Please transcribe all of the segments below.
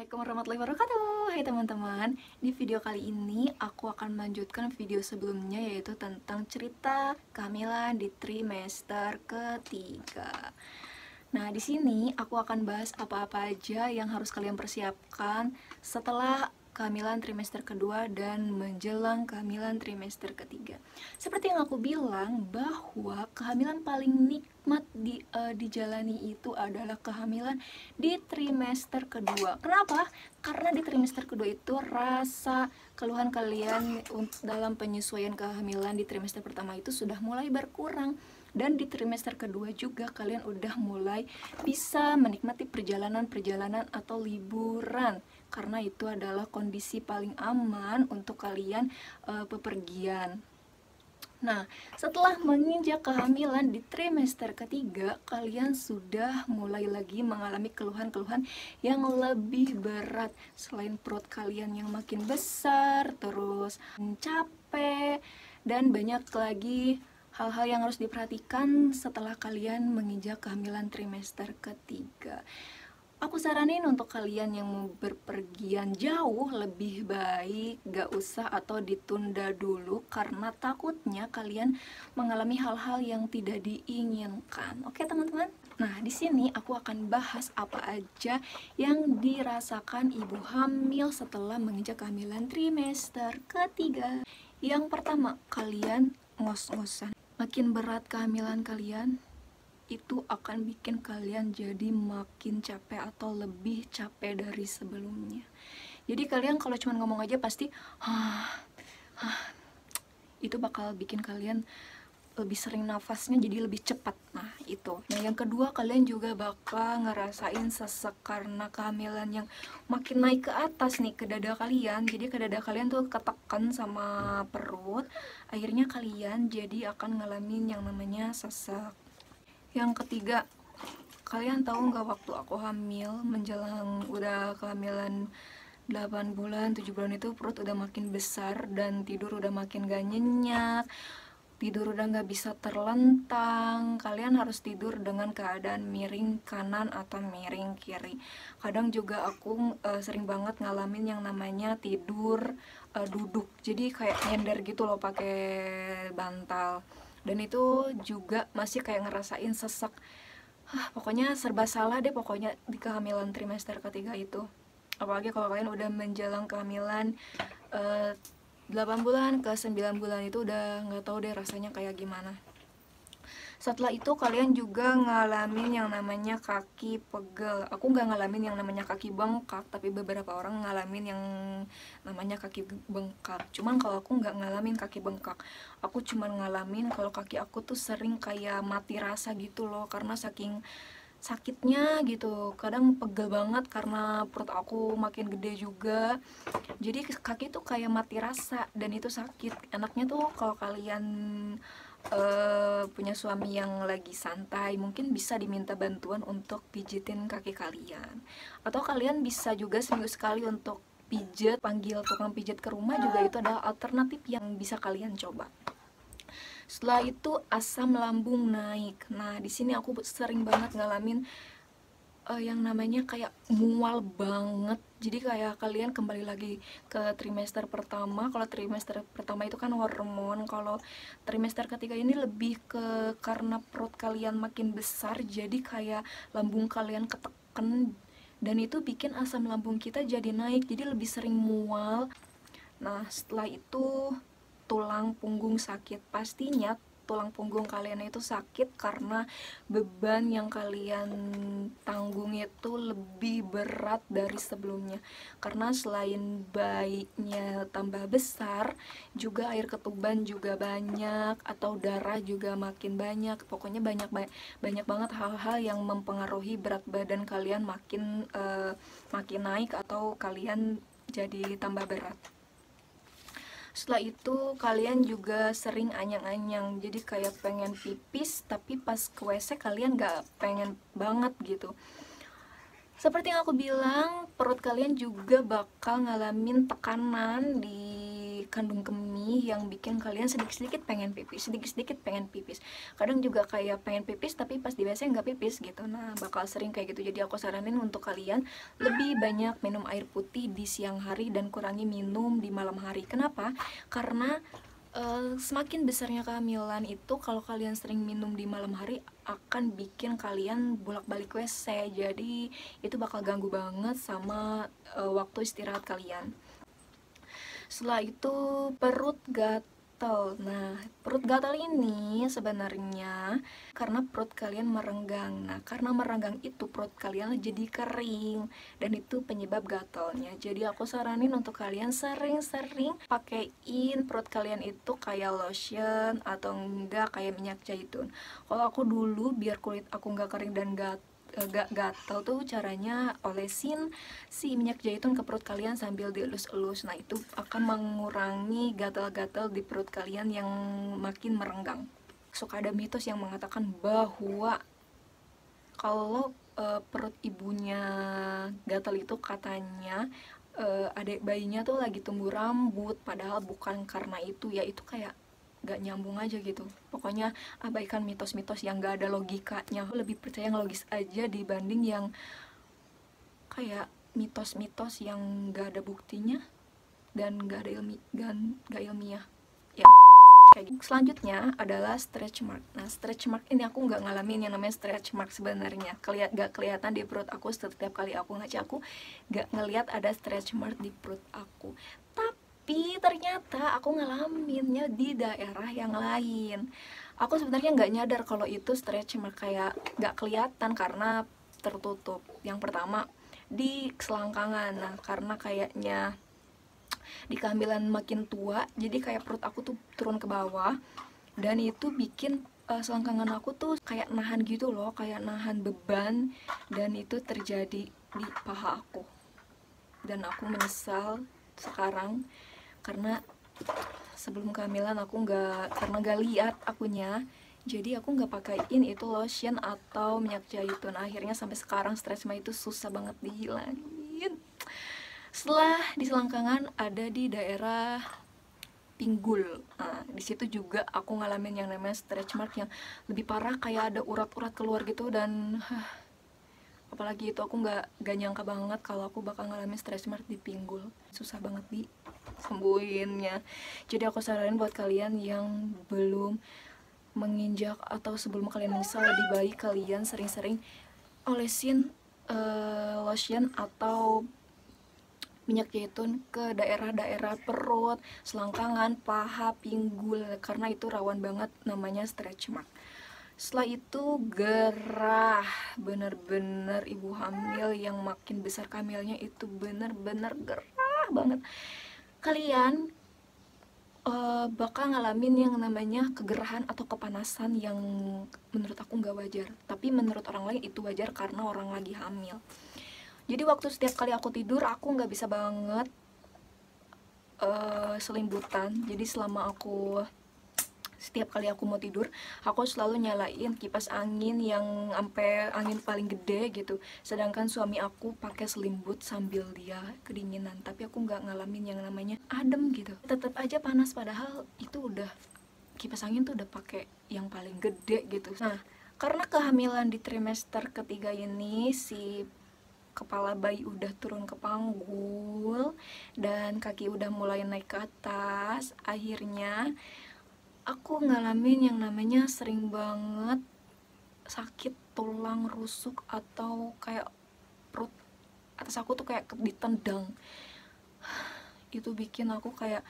Assalamualaikum warahmatullahi wabarakatuh. Hai teman-teman, di video kali ini aku akan melanjutkan video sebelumnya, yaitu tentang cerita kehamilan di trimester ketiga. Nah, di sini aku akan bahas apa-apa aja yang harus kalian persiapkan setelah kehamilan trimester kedua dan menjelang kehamilan trimester ketiga. Seperti yang aku bilang, bahwa kehamilan paling nikmat dijalani itu adalah kehamilan di trimester kedua. Kenapa? Karena di trimester kedua itu rasa keluhan kalian dalam penyesuaian kehamilan di trimester pertama itu sudah mulai berkurang. Dan di trimester kedua juga kalian udah mulai bisa menikmati perjalanan-perjalanan atau liburan, karena itu adalah kondisi paling aman untuk kalian bepergian. Nah, setelah menginjak kehamilan di trimester ketiga, kalian sudah mulai lagi mengalami keluhan-keluhan yang lebih berat. Selain perut kalian yang makin besar, terus capek, dan banyak lagi hal-hal yang harus diperhatikan setelah kalian menginjak kehamilan trimester ketiga. Aku saranin untuk kalian yang mau berpergian jauh, lebih baik gak usah atau ditunda dulu, karena takutnya kalian mengalami hal-hal yang tidak diinginkan. Oke teman-teman? Nah, di sini aku akan bahas apa aja yang dirasakan ibu hamil setelah menginjak kehamilan trimester ketiga. Yang pertama, kalian ngos-ngosan. Makin berat kehamilan kalian, itu akan bikin kalian jadi makin capek atau lebih capek dari sebelumnya. Jadi kalian kalau cuma ngomong aja pasti itu bakal bikin kalian lebih sering nafasnya jadi lebih cepat. Nah itu. Nah yang kedua, kalian juga bakal ngerasain sesek karena kehamilan yang makin naik ke atas nih, ke dada kalian. Jadi ke dada kalian tuh ketekan sama perut, akhirnya kalian jadi akan ngalamin yang namanya sesek. Yang ketiga, kalian tahu nggak, waktu aku hamil menjelang udah kehamilan 8 bulan, 7 bulan itu perut udah makin besar dan tidur udah makin gak nyenyak, tidur udah nggak bisa terlentang. Kalian harus tidur dengan keadaan miring kanan atau miring kiri. Kadang juga aku sering banget ngalamin yang namanya tidur duduk, jadi kayak nyender gitu loh pakai bantal, dan itu juga masih kayak ngerasain sesek. Pokoknya serba salah deh pokoknya di kehamilan trimester ketiga itu. Apalagi kalau kalian udah menjelang kehamilan 8 bulan ke 9 bulan, itu udah nggak tahu deh rasanya kayak gimana. Setelah itu kalian juga ngalamin yang namanya kaki pegel. Aku nggak ngalamin yang namanya kaki bengkak, tapi beberapa orang ngalamin yang namanya kaki bengkak. Cuman kalau aku nggak ngalamin kaki bengkak, aku cuman ngalamin kalau kaki aku tuh sering kayak mati rasa gitu loh, karena saking sakitnya gitu. Kadang pegel banget karena perut aku makin gede juga, jadi kaki tuh kayak mati rasa dan itu sakit. Enaknya tuh kalau kalian punya suami yang lagi santai, mungkin bisa diminta bantuan untuk pijitin kaki kalian, atau kalian bisa juga seminggu sekali untuk pijet, panggil tukang pijat ke rumah juga, itu adalah alternatif yang bisa kalian coba. Setelah itu asam lambung naik. Nah di sini aku sering banget ngalamin yang namanya kayak mual banget. Jadi kayak kalian kembali lagi ke trimester pertama. Kalau trimester pertama itu kan hormon, kalau trimester ketiga ini lebih ke karena perut kalian makin besar, jadi kayak lambung kalian ketekan, dan itu bikin asam lambung kita jadi naik, jadi lebih sering mual. Nah setelah itu tulang punggung sakit. Pastinya tulang punggung kalian itu sakit karena beban yang kalian tanggung itu lebih berat dari sebelumnya. Karena selain bayinya tambah besar, juga air ketuban juga banyak, atau darah juga makin banyak. Pokoknya banyak banget hal-hal yang mempengaruhi berat badan kalian makin naik, atau kalian jadi tambah berat. Setelah itu kalian juga sering anyang-anyang, jadi kayak pengen pipis tapi pas ke WC kalian gak pengen banget gitu. Seperti yang aku bilang, perut kalian juga bakal ngalamin tekanan di kandung kemih yang bikin kalian sedikit-sedikit pengen pipis, sedikit-sedikit pengen pipis. Kadang juga kayak pengen pipis tapi pas di WC nggak pipis gitu. Nah, bakal sering kayak gitu. Jadi aku saranin untuk kalian lebih banyak minum air putih di siang hari dan kurangi minum di malam hari. Kenapa? Karena semakin besarnya kehamilan itu, kalau kalian sering minum di malam hari akan bikin kalian bolak-balik WC. Jadi itu bakal ganggu banget sama waktu istirahat kalian. Setelah itu perut gatal. Nah, perut gatal ini sebenarnya karena perut kalian merenggang. Nah, karena merenggang itu perut kalian jadi kering dan itu penyebab gatalnya. Jadi aku saranin untuk kalian sering-sering pakein perut kalian itu kayak lotion atau enggak kayak minyak zaitun. Kalau aku dulu biar kulit aku nggak kering dan gak gatal tuh caranya olesin si minyak zaitun ke perut kalian sambil dielus-elus. Nah, itu akan mengurangi gatal-gatal di perut kalian yang makin merenggang. Suka ada mitos yang mengatakan bahwa kalau perut ibunya gatal itu katanya adik bayinya tuh lagi tumbuh rambut, padahal bukan karena itu ya. Itu kayak gak nyambung aja gitu. Pokoknya abaikan mitos-mitos yang gak ada logikanya. Aku lebih percaya yang logis aja dibanding yang kayak mitos-mitos yang gak ada buktinya dan gak ilmiah ya. Kayak gitu. Selanjutnya adalah stretch mark. Nah, stretch mark ini aku nggak ngalamin yang namanya stretch mark sebenarnya. Gak kelihatan di perut aku. Setiap kali aku ngaca, aku gak ngeliat ada stretch mark di perut aku. Tapi ternyata aku ngalaminnya di daerah yang lain. Aku sebenarnya nggak nyadar kalau itu stretch mark, kayak nggak kelihatan karena tertutup. Yang pertama di selangkangan. Nah, karena kayaknya di kehamilan makin tua, jadi kayak perut aku tuh turun ke bawah dan itu bikin selangkangan aku tuh kayak nahan gitu loh, kayak nahan beban, dan itu terjadi di paha aku. Dan aku menyesal sekarang karena sebelum kehamilan aku karena gak lihat akunya, jadi aku nggak pakaiin itu lotion atau minyak zaitun. Akhirnya sampai sekarang stretch mark itu susah banget dihilangin. Setelah di selangkangan ada di daerah pinggul. Nah, di situ juga aku ngalamin yang namanya stretch mark yang lebih parah, kayak ada urat-urat keluar gitu. Dan apalagi itu aku nggak nyangka banget kalau aku bakal ngalamin stretch mark di pinggul. Susah banget disembuhinnya. Jadi aku saranin buat kalian yang belum menginjak atau sebelum kalian menyesal, lebih baik kalian sering-sering olesin lotion atau minyak zaitun ke daerah-daerah perut, selangkangan, paha, pinggul, karena itu rawan banget namanya stretch mark. Setelah itu gerah, bener-bener ibu hamil yang makin besar kehamilannya itu bener-bener gerah banget. Kalian bakal ngalamin yang namanya kegerahan atau kepanasan yang menurut aku nggak wajar, tapi menurut orang lain itu wajar karena orang lagi hamil. Jadi waktu setiap kali aku tidur, aku nggak bisa banget selimbutan. Jadi setiap kali aku mau tidur, aku selalu nyalain kipas angin yang sampai angin paling gede gitu. Sedangkan suami aku pakai selimut sambil dia kedinginan. Tapi aku nggak ngalamin yang namanya adem gitu. Tetap aja panas, padahal itu udah kipas angin tuh udah pakai yang paling gede gitu. Nah, karena kehamilan di trimester ketiga ini, si kepala bayi udah turun ke panggul dan kaki udah mulai naik ke atas. Akhirnya aku ngalamin yang namanya sering banget sakit tulang rusuk atau kayak perut atas aku tuh kayak ditendang. Itu bikin aku kayak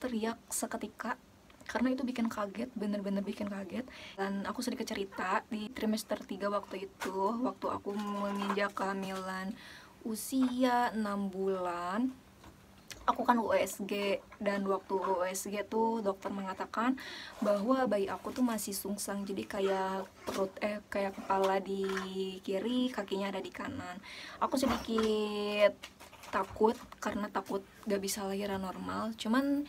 teriak seketika karena itu bikin kaget, bener-bener bikin kaget. Dan aku sedikit cerita, di trimester 3 waktu itu, waktu aku menginjak kehamilan usia 6 bulan, aku kan USG, dan waktu USG tuh dokter mengatakan bahwa bayi aku tuh masih sungsang, jadi kayak kayak kepala di kiri, kakinya ada di kanan. Aku sedikit takut karena takut gak bisa lahiran normal, cuman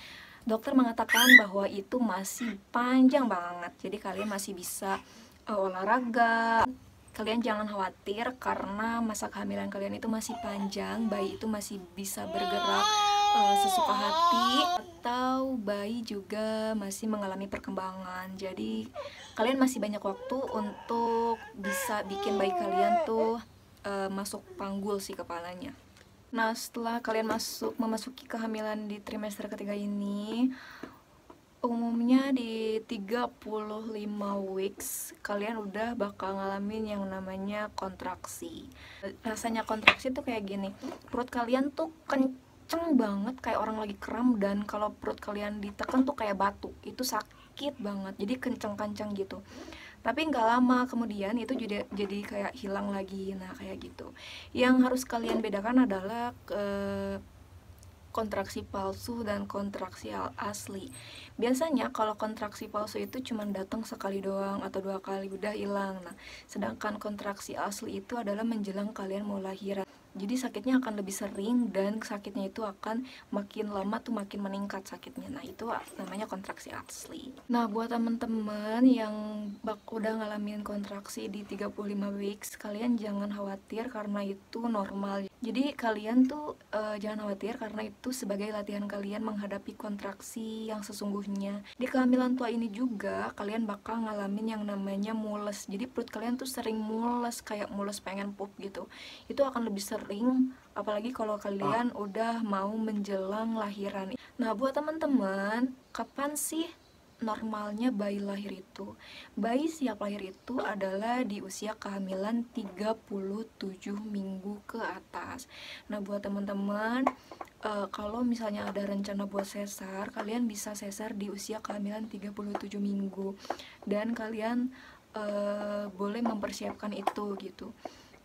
dokter mengatakan bahwa itu masih panjang banget, jadi kalian masih bisa olahraga. Kalian jangan khawatir karena masa kehamilan kalian itu masih panjang, bayi itu masih bisa bergerak sesuka hati, atau bayi juga masih mengalami perkembangan. Jadi kalian masih banyak waktu untuk bisa bikin bayi kalian tuh masuk panggul sih kepalanya. Nah, setelah kalian memasuki kehamilan di trimester ketiga ini, umumnya di 35 weeks kalian udah bakal ngalamin yang namanya kontraksi. Rasanya kontraksi tuh kayak gini, perut kalian tuh kenceng banget kayak orang lagi kram, dan kalau perut kalian ditekan tuh kayak batu, itu sakit banget, jadi kenceng-kenceng gitu. Tapi nggak lama kemudian itu jadi kayak hilang lagi. Nah, kayak gitu. Yang harus kalian bedakan adalah kontraksi palsu dan kontraksi asli. Biasanya kalau kontraksi palsu itu cuma datang sekali doang atau 2 kali udah hilang. Nah, sedangkan kontraksi asli itu adalah menjelang kalian mau lahiran. Jadi sakitnya akan lebih sering dan sakitnya itu akan makin lama tuh makin meningkat sakitnya. Nah, itu namanya kontraksi asli. Nah, buat temen-temen yang udah ngalamin kontraksi di 35 weeks, kalian jangan khawatir karena itu normal. Jadi kalian tuh jangan khawatir karena itu sebagai latihan kalian menghadapi kontraksi yang sesungguhnya. Di kehamilan tua ini juga kalian bakal ngalamin yang namanya mules. Jadi perut kalian tuh sering mules, kayak mules pengen pup gitu. Itu akan lebih sering, apalagi kalau kalian udah mau menjelang lahiran. Nah, buat teman-teman, kapan sih normalnya bayi lahir itu? Bayi siap lahir itu adalah di usia kehamilan 37 minggu ke atas. Nah, buat teman-teman, kalau misalnya ada rencana buat sesar, kalian bisa sesar di usia kehamilan 37 minggu, dan kalian boleh mempersiapkan itu gitu.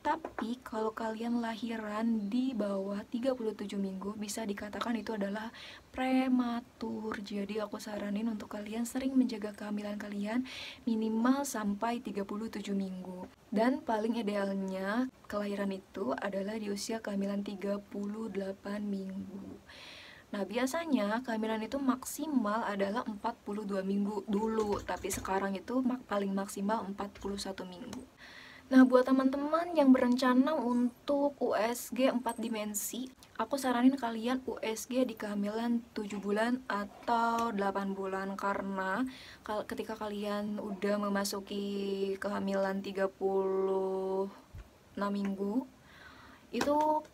Tapi kalau kalian lahiran di bawah 37 minggu, bisa dikatakan itu adalah prematur. Jadi aku saranin untuk kalian sering menjaga kehamilan kalian minimal sampai 37 minggu. Dan paling idealnya kelahiran itu adalah di usia kehamilan 38 minggu. Nah, biasanya kehamilan itu maksimal adalah 42 minggu dulu, tapi sekarang itu paling maksimal 41 minggu. Nah, buat teman-teman yang berencana untuk USG 4 dimensi, aku saranin kalian USG di kehamilan 7 bulan atau 8 bulan, karena ketika kalian udah memasuki kehamilan 36 minggu, itu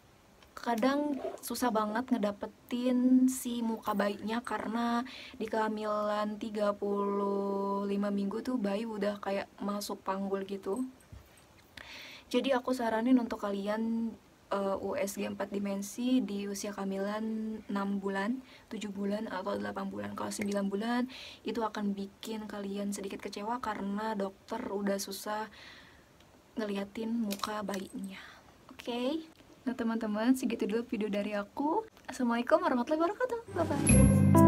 kadang susah banget ngedapetin si muka bayinya, karena di kehamilan 35 minggu tuh bayi udah kayak masuk panggul gitu. Jadi aku saranin untuk kalian USG 4 dimensi di usia kehamilan 6 bulan, 7 bulan, atau 8 bulan. Kalau 9 bulan itu akan bikin kalian sedikit kecewa karena dokter udah susah ngeliatin muka bayinya. Oke? Nah teman-teman, segitu dulu video dari aku. Assalamualaikum warahmatullahi wabarakatuh. Bye-bye.